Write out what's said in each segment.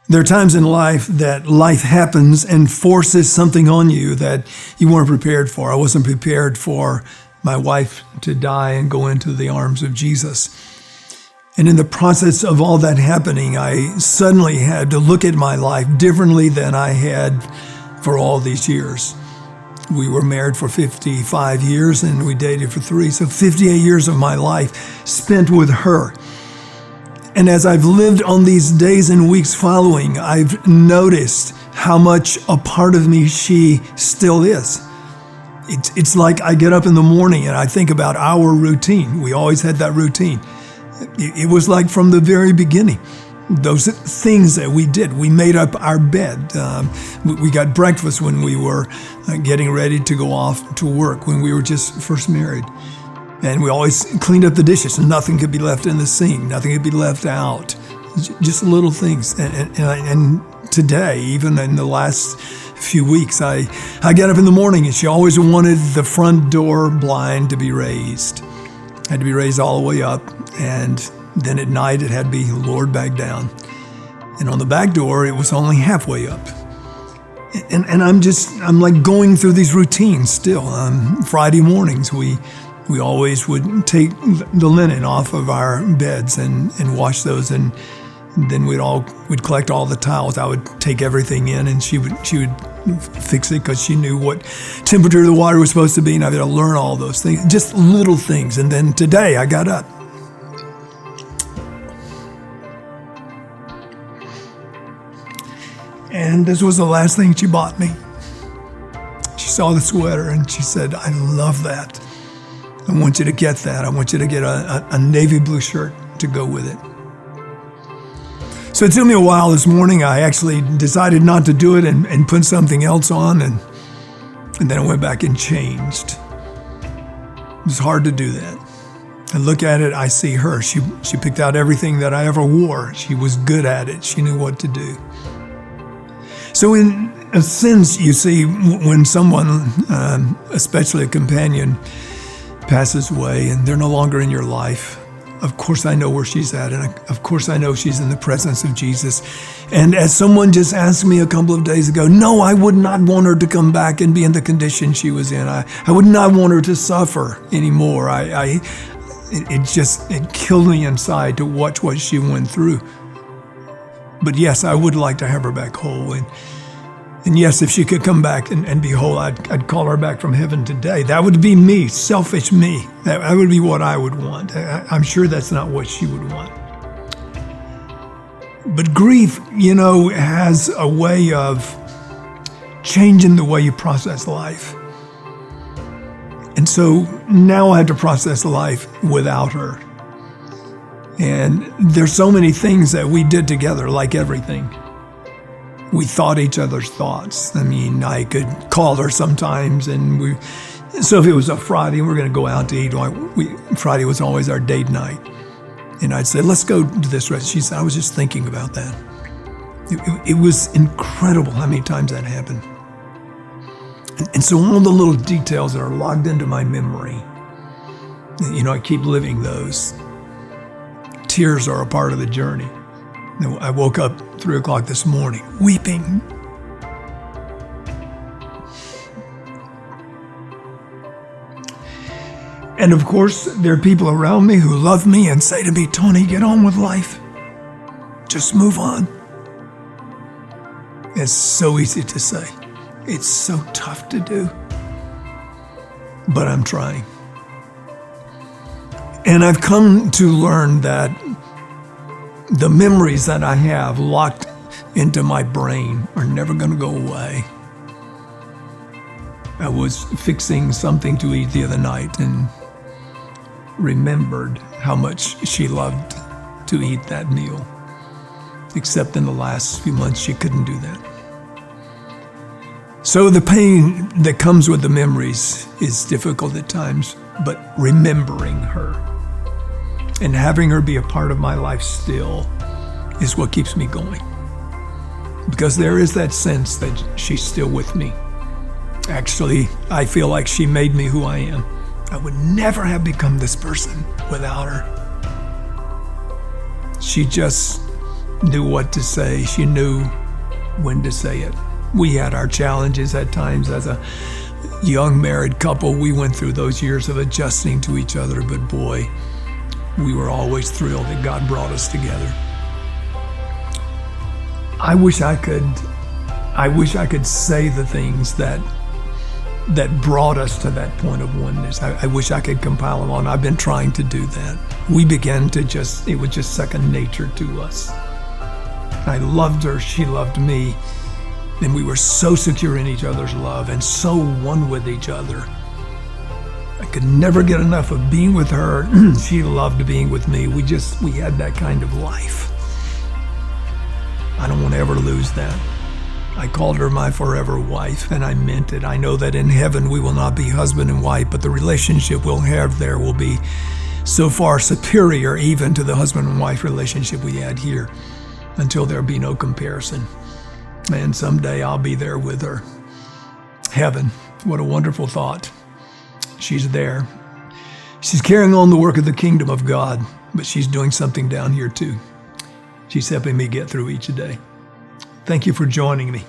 There are times in life that life happens and forces something on you that you weren't prepared for. I wasn't prepared for my wife to die and go into the arms of Jesus. And in the process of all that happening, I suddenly had to look at my life differently than I had for all these years. We were married for 55 years and we dated for 3. So 58 years of my life spent with her. And as I've lived on these days and weeks following, I've noticed how much a part of me she still is. It's like I get up in the morning and I think about our routine. We always had that routine. It was like from the very beginning. Those things that we did. We made up our bed. We got breakfast when we were getting ready to go off to work, when we were just first married. And we always cleaned up the dishes. Nothing could be left in the sink. Nothing could be left out. Just little things. And today, even in the last few weeks, I got up in the morning and she always wanted the front door blind to be raised. It had to be raised all the way up. And then at night, it had to be lowered back down. And on the back door, it was only halfway up. And I'm like going through these routines still. Friday mornings, we always would take the linen off of our beds and wash those, and then we'd collect all the towels. I would take everything in, and she would fix it because she knew what temperature the water was supposed to be, and I had to learn all those things, just little things. And then today I got up. And this was the last thing she bought me. She saw the sweater and she said, "I love that. I want you to get that. I want you to get a navy blue shirt to go with it." So it took me a while this morning. I actually decided not to do it and put something else on. And then I went back and changed. It was hard to do that. I look at it, I see her. She picked out everything that I ever wore. She was good at it. She knew what to do. So in a sense, you see, when someone, especially a companion, passes away and they're no longer in your life, of course I know where she's at, and of course I know she's in the presence of Jesus. And as someone just asked me a couple of days ago, no, I would not want her to come back and be in the condition she was in. I would not want her to suffer anymore. It killed me inside to watch what she went through. But yes, I would like to have her back whole. And yes, if she could come back and be whole, I'd call her back from heaven today. That would be me, selfish me. That would be what I would want. I'm sure that's not what she would want. But grief, has a way of changing the way you process life. And so now I have to process life without her. And there's so many things that we did together, like everything. We thought each other's thoughts. I mean, I could call her sometimes, and so if it was a Friday and we're going to go out to eat, Friday was always our date night. And I'd say, let's go to this restaurant. She said, I was just thinking about that. It was incredible how many times that happened. And so all the little details that are logged into my memory, I keep living those. Tears are a part of the journey. I woke up 3 o'clock this morning, weeping. And of course, there are people around me who love me and say to me, Tony, get on with life. Just move on. It's so easy to say. It's so tough to do. But I'm trying. And I've come to learn that the memories that I have locked into my brain are never going to go away. I was fixing something to eat the other night and remembered how much she loved to eat that meal. Except in the last few months, she couldn't do that. So the pain that comes with the memories is difficult at times, but remembering her and having her be a part of my life still is what keeps me going. Because there is that sense that she's still with me. Actually, I feel like she made me who I am. I would never have become this person without her. She just knew what to say. She knew when to say it. We had our challenges at times as a young married couple. We went through those years of adjusting to each other, but boy, we were always thrilled that God brought us together. I wish I could say the things that brought us to that point of oneness. I wish I could compile them on. I've been trying to do that. We began to it was just second nature to us. I loved her, she loved me, and we were so secure in each other's love and so one with each other. I could never get enough of being with her. She loved being with me. We had that kind of life. I don't want to ever lose that. I called her my forever wife, and I meant it. I know that in heaven we will not be husband and wife, but the relationship we'll have there will be so far superior even to the husband and wife relationship we had here, until there be no comparison. And someday I'll be there with her. Heaven, what a wonderful thought. She's there. She's carrying on the work of the kingdom of God, but she's doing something down here too. She's helping me get through each day. Thank you for joining me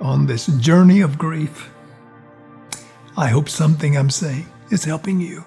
on this journey of grief. I hope something I'm saying is helping you.